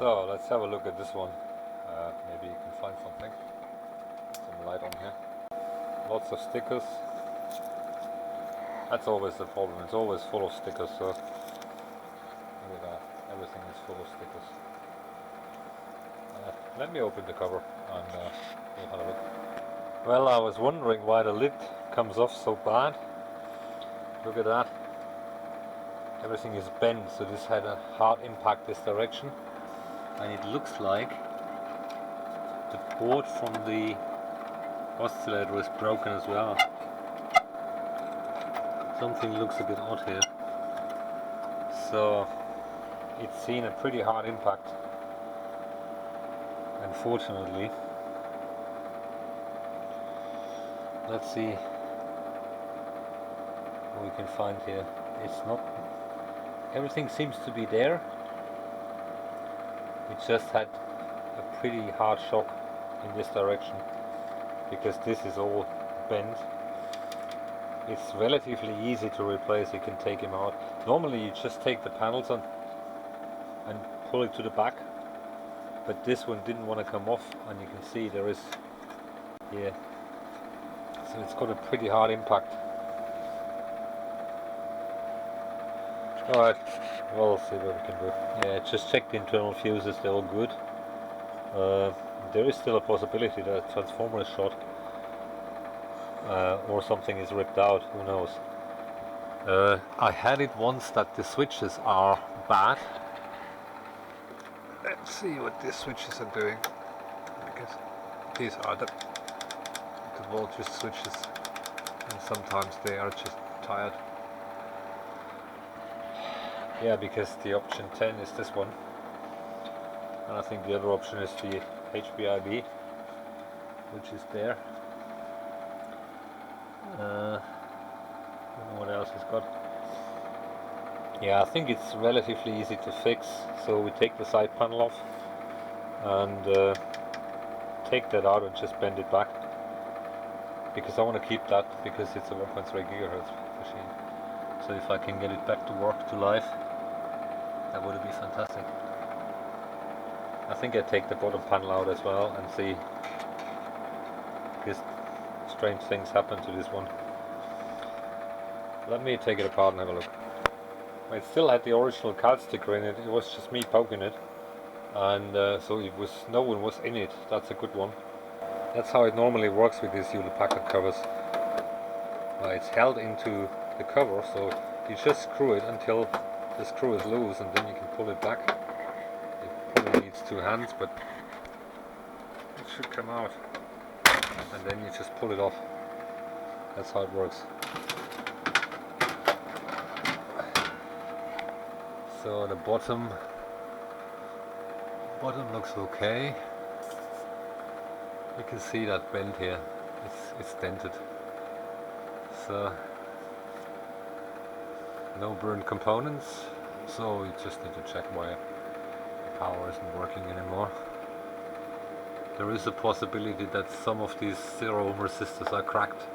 So let's have a look at this one. Maybe you can find something. Some light on here. Lots of stickers. That's always the problem. It's always full of stickers. So look at that. Everything is full of stickers. Let me open the cover and we'll have a look. Well, I was wondering why the lid comes off so bad. Look at that. Everything is bent, so this had a hard impact this direction. And it looks like the board from the oscillator is broken as well. Something looks a bit odd here. So it's seen a pretty hard impact, unfortunately. Let's see what we can find here. It's not, everything seems to be there. It just had a pretty hard shock in this direction because this is all bent. It's relatively easy to replace. You can take him out. Normally you just take the panels on and pull it to the back, but this one didn't want to come off, and you can see there is here. So it's got a pretty hard impact. Alright, we'll see what we can do. Yeah, just check the internal fuses, they're all good. There is still a possibility that a transformer is short. Or something is ripped out, who knows. I had it once that the switches are bad. Let's see what these switches are doing. Because these are the voltage switches, and sometimes they are just tired. Yeah, because the option 10 is this one, and I think the other option is the HPIB, which is there. I don't know what else it's got. Yeah, I think it's relatively easy to fix. So we take the side panel off and take that out and just bend it back, because I want to keep that because it's a 1.3 gigahertz machine. So if I can get it back to work, to life, that would be fantastic. I think I take the bottom panel out as well and see, because strange things happen to this one. Let me take it apart and have a look. It still had the original card sticker in it. It was just me poking it, and so it was, no one was in it. That's a good one. That's how it normally works with these Hewlett Packard covers. It's held into the cover, so you just screw it until the screw is loose, and then you can pull it back. It probably needs two hands, but it should come out, and then you just pull it off. That's how it works. So the bottom looks okay. You can see that bend here, it's dented. So no burned components, so you just need to check why the power isn't working anymore. There is a possibility that some of these 0 ohm resistors are cracked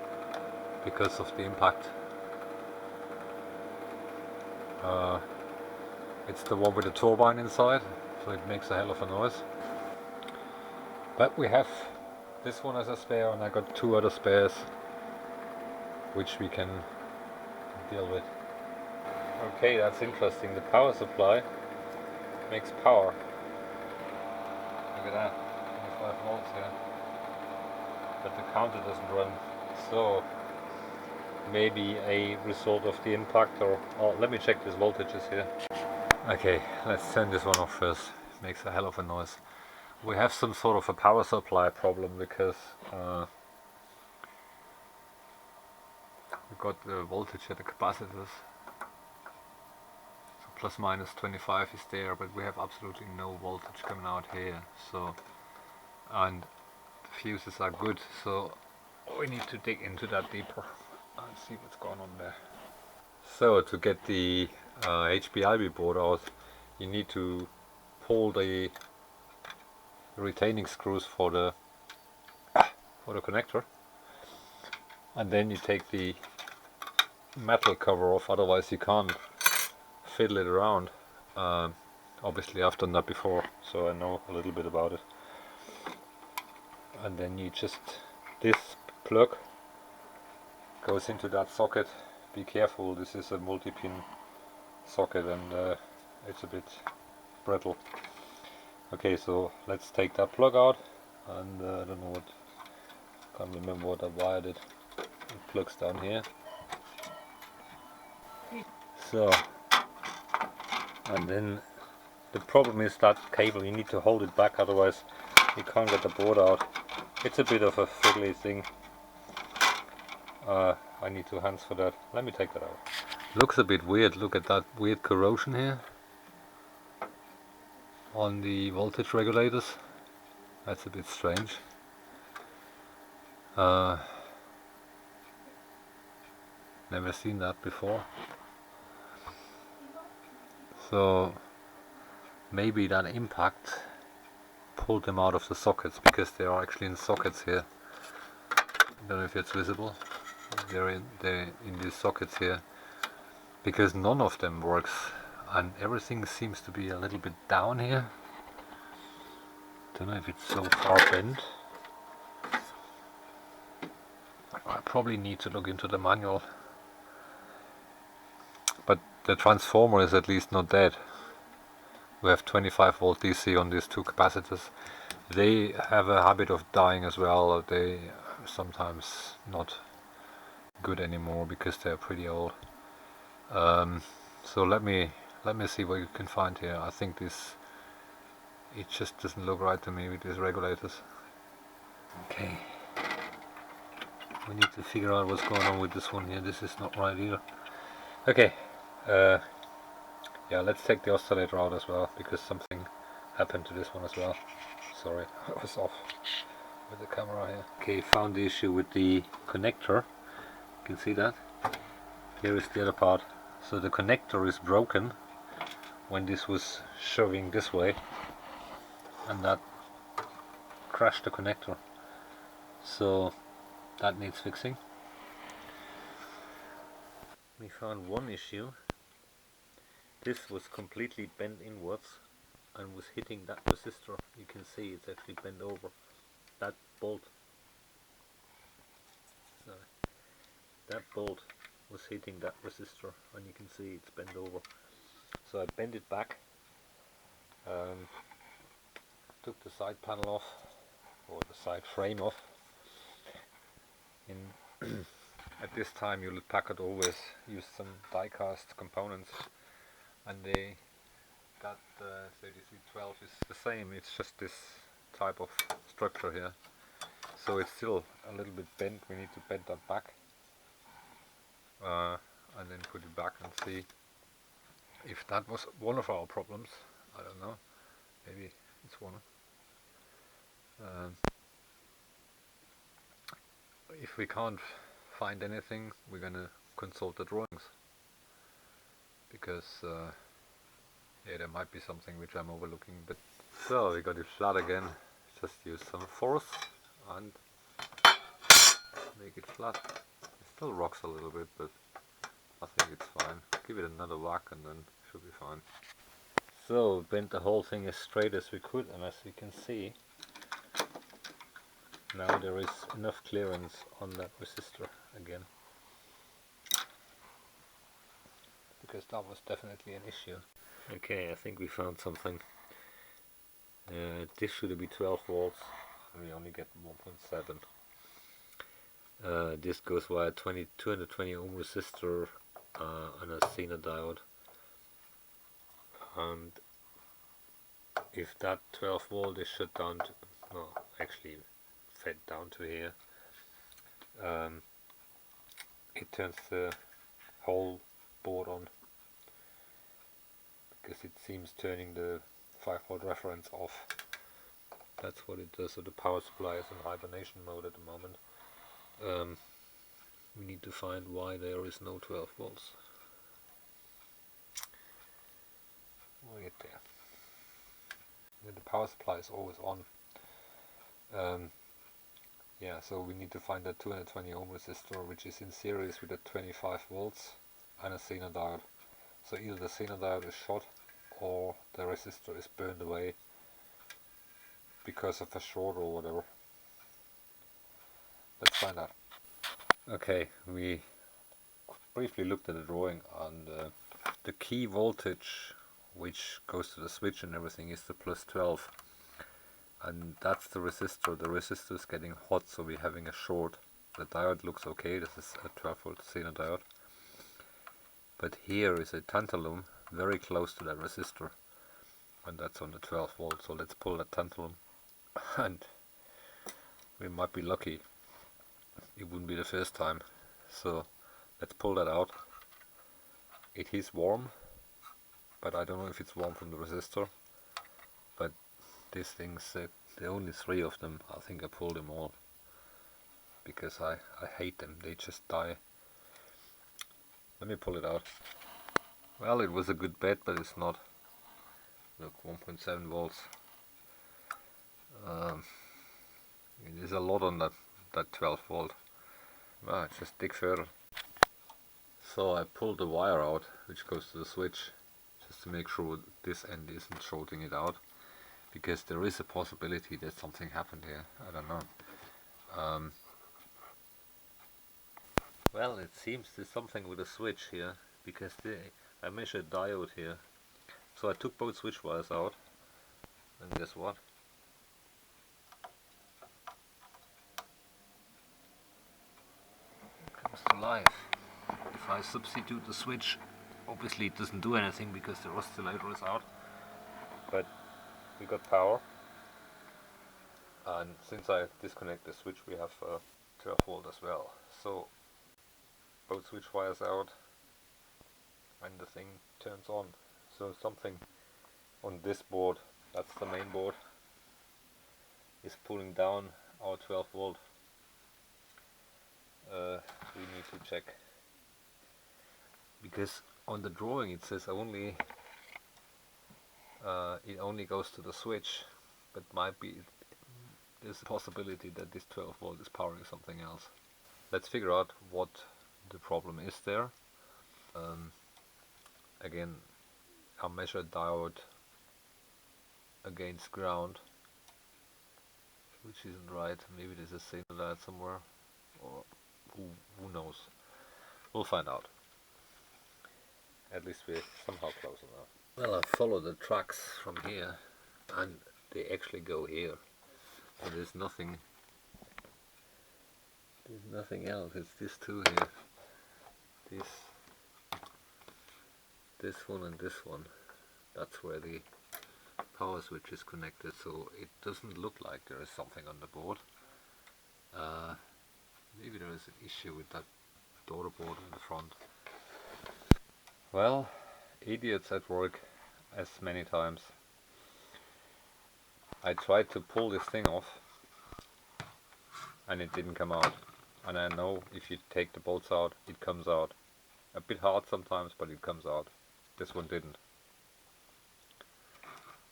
because of the impact. It's the one with the turbine inside, so it makes a hell of a noise. But we have this one as a spare, and I got 2 other spares which we can deal with. Okay, that's interesting. The power supply makes power. Look at that, 25 volts here. But the counter doesn't run. So maybe a result of the impact, or let me check these voltages here. Okay, let's turn this one off first. It makes a hell of a noise. We have some sort of a power supply problem because we got the voltage at the capacitors. So plus minus 25 is there, but we have absolutely no voltage coming out here. So, and the fuses are good, so we need to dig into that deeper and see what's going on there. So to get the HPIB board out, you need to pull the retaining screws for the connector, and then you take the metal cover off, otherwise you can't fiddle it around. obviously I've done that before, so I know a little bit about it. And then you just, this plug goes into that socket. Be careful, this is a multi-pin socket and it's a bit brittle. Okay, so let's take that plug out, and I don't know what, can't remember what I wired it. It plugs down here. So, and then the problem is that cable, you need to hold it back, otherwise you can't get the board out. It's a bit of a fiddly thing. I need 2 hands for that. Let me take that out. Looks a bit weird. Look at that weird corrosion here on the voltage regulators. That's a bit strange. Never seen that before. So maybe that impact pulled them out of the sockets, because they are actually in sockets here. I don't know if it's visible. They're in these sockets here, because none of them works, and everything seems to be a little bit down here. Don't know if it's so far bent. I probably need to look into the manual. But the transformer is at least not dead. We have 25 volt DC on these 2 capacitors. They have a habit of dying as well. They sometimes not good anymore because they're pretty old. So let me see what you can find here. I think this, it just doesn't look right to me with these regulators. Okay, we need to figure out what's going on with this one here. This is not right either. Okay, yeah, let's take the oscillator out as well, because something happened to this one as well. Sorry, I was off with the camera here. Okay, found the issue with the connector. You can see that. Here is the other part. So the connector is broken when this was shoving this way, and that crashed the connector. So that needs fixing. We found one issue. This was completely bent inwards and was hitting that resistor. You can see it's actually bent over. That bolt, sorry, that bolt was hitting that resistor, and you can see it's bent over. So I bent it back, took the side panel off, or the side frame off. At this time Hewlett Packard always used some die-cast components, and that 3312 is the same. It's just this type of structure here, so it's still a little bit bent. We need to bend that back, and then put it back and see if that was one of our problems. I don't know, maybe it's one. If we can't find anything, we're gonna consult the drawings, because yeah, there might be something which I'm overlooking. But so we got it flat again. Just use some force and make it flat. It still rocks a little bit, but I think it's fine. Give it another whack and then it should be fine. So bent the whole thing as straight as we could, and as you can see, now there is enough clearance on that resistor again, because that was definitely an issue. Okay, I think we found something. This should be 12 volts, and we only get 1.7. This goes via 220 ohm resistor and a Zener diode, and if that 12 volt is shut down to, no, actually fed down to here, it turns the whole board on, because it seems turning the 5 volt reference off. That's what it does. So the power supply is in hibernation mode at the moment. We need to find why there is no 12 volts. We'll get there. The power supply is always on. Yeah, so we need to find that 220 ohm resistor, which is in series with a 25 volts and a Zener diode. So either the Zener diode is short, or the resistor is burned away because of a short or whatever. Let's find out. Okay, we briefly looked at the drawing, and the key voltage which goes to the switch and everything is the plus 12, and that's the resistor. The resistor is getting hot, so we're having a short. The diode looks okay, this is a 12 volt Xenon diode, but here is a tantalum very close to that resistor, and that's on the 12 volt. So let's pull that tantalum, and we might be lucky. It wouldn't be the first time, so let's pull that out. It is warm, but I don't know if it's warm from the resistor. But these things, there are only 3 of them. I think I pulled them all because I hate them. They just die. Let me pull it out. Well, it was a good bet, but it's not. Look, 1.7 volts. It is a lot on that 12 volt. Well, just dig further. So I pulled the wire out which goes to the switch, just to make sure this end isn't shorting it out, because there is a possibility that something happened here. I don't know. Well, it seems there's something with the switch here, because I measured diode here. So I took both switch wires out, and guess what? It comes to life. If I substitute the switch, obviously it doesn't do anything because the oscillator is out, but we got power, and since I disconnect the switch we have 12 volt as well. So both switch wires out and the thing turns on. So something on this board, that's the main board, is pulling down our 12 volt. We need to check, because on the drawing it says only it only goes to the switch, but might be there's a possibility that this 12 volt is powering something else. Let's figure out what the problem is there. Again, I measured diode against ground, which isn't right. Maybe there's a signal diode somewhere, or who knows. We'll find out. At least we're somehow close enough. Well, I follow the tracks from here, and they actually go here. So there's nothing else. It's this two here. This one and this one. That's where the power switch is connected. So it doesn't look like there is something on the board. Maybe there is an issue with that daughter board in the front. Well, idiots at work, as many times. I tried to pull this thing off and it didn't come out. And I know if you take the bolts out, it comes out. A bit hard sometimes, but it comes out. This one didn't.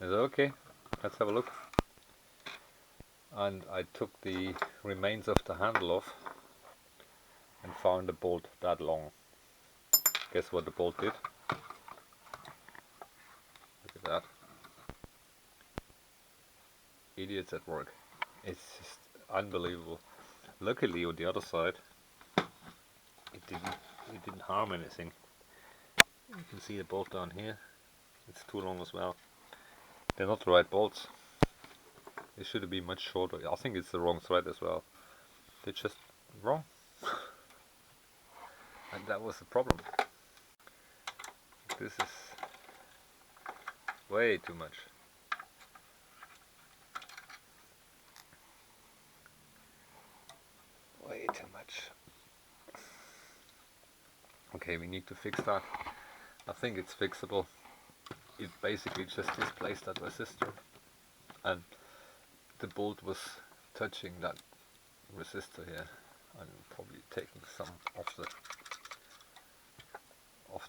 I said, okay, let's have a look. And I took the remains of the handle off and found a bolt that long. Guess what the bolt did? Look at that. Idiots at work. It's just unbelievable. Luckily on the other side it didn't harm anything. You can see the bolt down here. It's too long as well. They're not the right bolts. They should have been much shorter. I think it's the wrong thread as well. They're just wrong. And that was the problem. This is way too much. Way too much. Okay, we need to fix that. I think it's fixable. It basically just displaced that resistor, and the bolt was touching that resistor here, and probably taking some off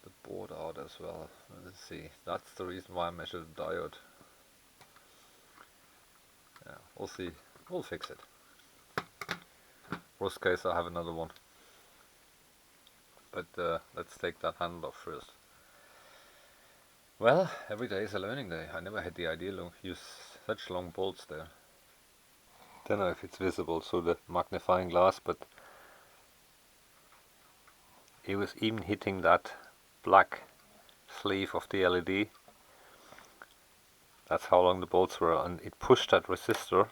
the board out as well. Let's see. That's the reason why I measured the diode. Yeah, we'll see. We'll fix it. Worst case, I have another one. But let's take that handle off first. Well, every day is a learning day. I never had the idea to use such long bolts there. Don't know if it's visible through the magnifying glass, but it was even hitting that black sleeve of the LED. That's how long the bolts were, and it pushed that resistor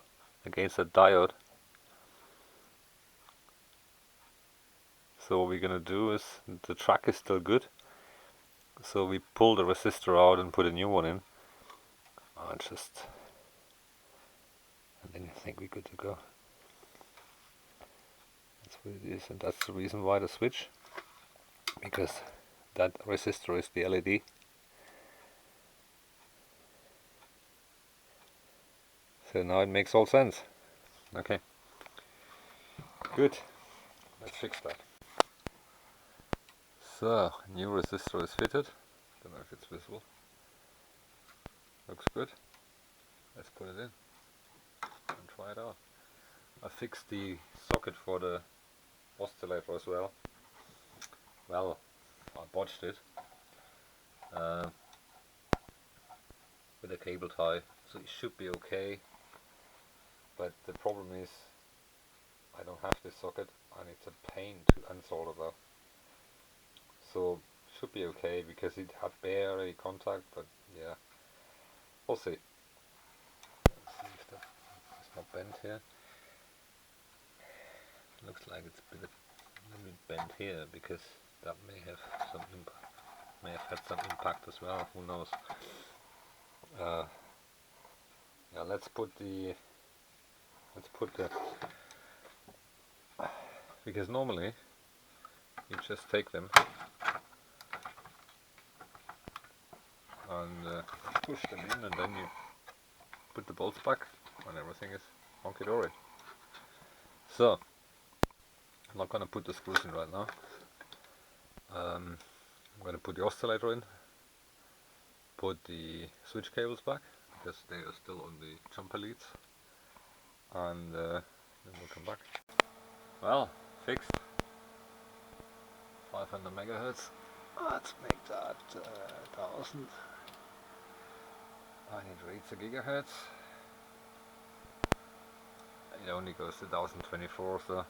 against the diode. So what we're gonna do is, the track is still good, so we pull the resistor out and put a new one in. And then I think we're good to go. That's what it is, and that's the reason why the switch, because that resistor is the LED. So now it makes all sense. Okay, good. Let's fix that. So, new resistor is fitted. Don't know if it's visible. Looks good. Let's put it in and try it out. I fixed the socket for the oscillator as well. Well, I botched it with a cable tie, so it should be okay. But the problem is, I don't have this socket and it's a pain to unsolder that. So should be okay because it had barely contact, but yeah, we'll see. Let's see if it's not bent here. Looks like it's a little bit bent here because that may have had some impact as well. Who knows? Yeah, let's put the because normally you just take them and push them in, and then you put the bolts back and everything is honky-dory. So I'm not going to put the screws in right now. I'm going to put the oscillator in, put the switch cables back because they are still on the jumper leads, and then we'll come back. Well, fixed. 500 megahertz. Let's make that 1000. And it reads a gigahertz. It only goes to 1024, so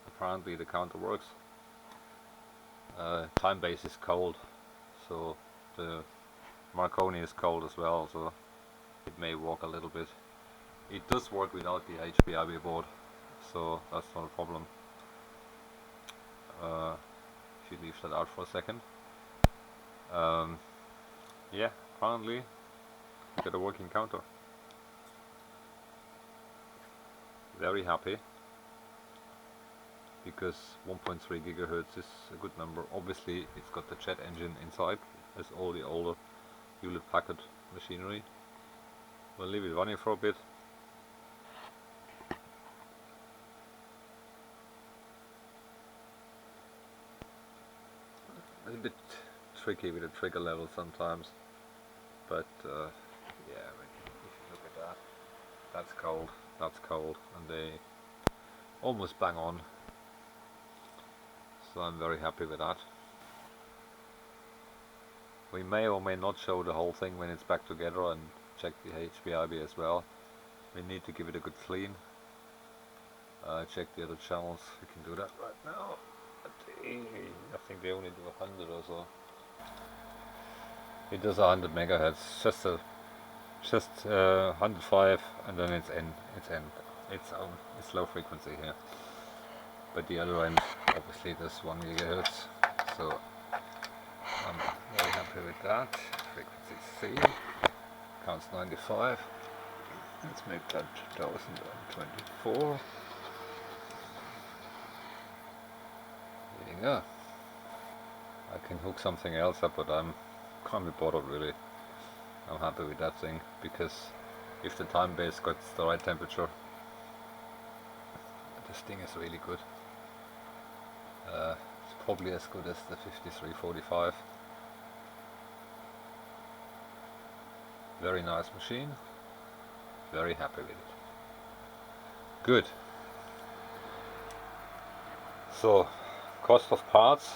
apparently the counter works. Time base is cold, so the Marconi is cold as well, so it may walk a little bit. It does work without the HPIB board, so that's not a problem. If you leave that out for a second. Yeah, apparently we got a working counter. Very happy, because 1.3 gigahertz is a good number. Obviously it's got the jet engine inside, as all the older Hewlett Packard machinery. We'll leave it running for a bit. It's a bit tricky with the trigger level sometimes, but yeah, if you look at that, that's cold, and they almost bang on, so I'm very happy with that. We may or may not show the whole thing when it's back together and check the HPIB as well. We need to give it a good clean. Check the other channels. We can do that right now. I think they only do 100 or so. It does 100 megahertz, just 105, and then it's low frequency here. But the other end obviously does 1 gigahertz, so I'm very happy with that. Frequency C counts 95. Let's make that 1024. There you go. I can hook something else up, but can't be bothered really. I'm happy with that thing, because if the time base got the right temperature, this thing is really good. It's probably as good as the 5345. Very nice machine. Very happy with it. Good. So, cost of parts,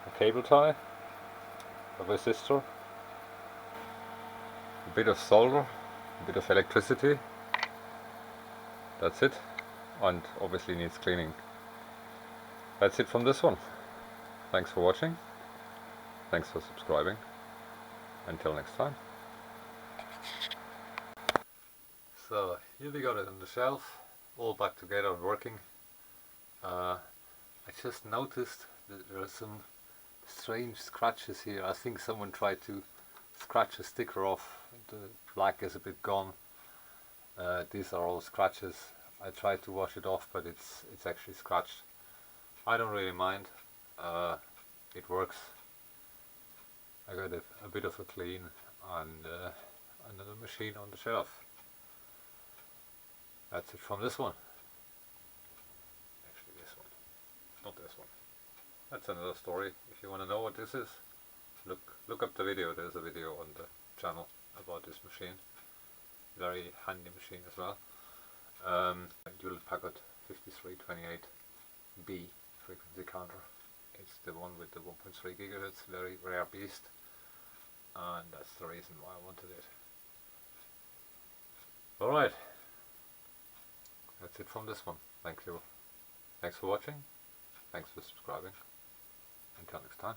a cable tie, a resistor, a bit of solder, a bit of electricity. That's it, and obviously needs cleaning. That's it from this one. Thanks for watching. Thanks for subscribing. Until next time. So here we got it on the shelf, all back together and working. I just noticed that there are some strange scratches here. I think someone tried to scratch a sticker off. The black is a bit gone. These are all scratches. I tried to wash it off, but it's actually scratched. I don't really mind. It works. I got a bit of a clean and another machine on the shelf. That's it from this one. Actually this one, not this one. That's another story. If you want to know what this is, look up the video. There's a video on the channel about this machine. Very handy machine as well. Hewlett Packard 5328B Frequency Counter. It's the one with the 1.3 gigahertz, very rare beast, and that's the reason why I wanted it. Alright, that's it from this one. Thank you. Thanks for watching. Thanks for subscribing. Until next time.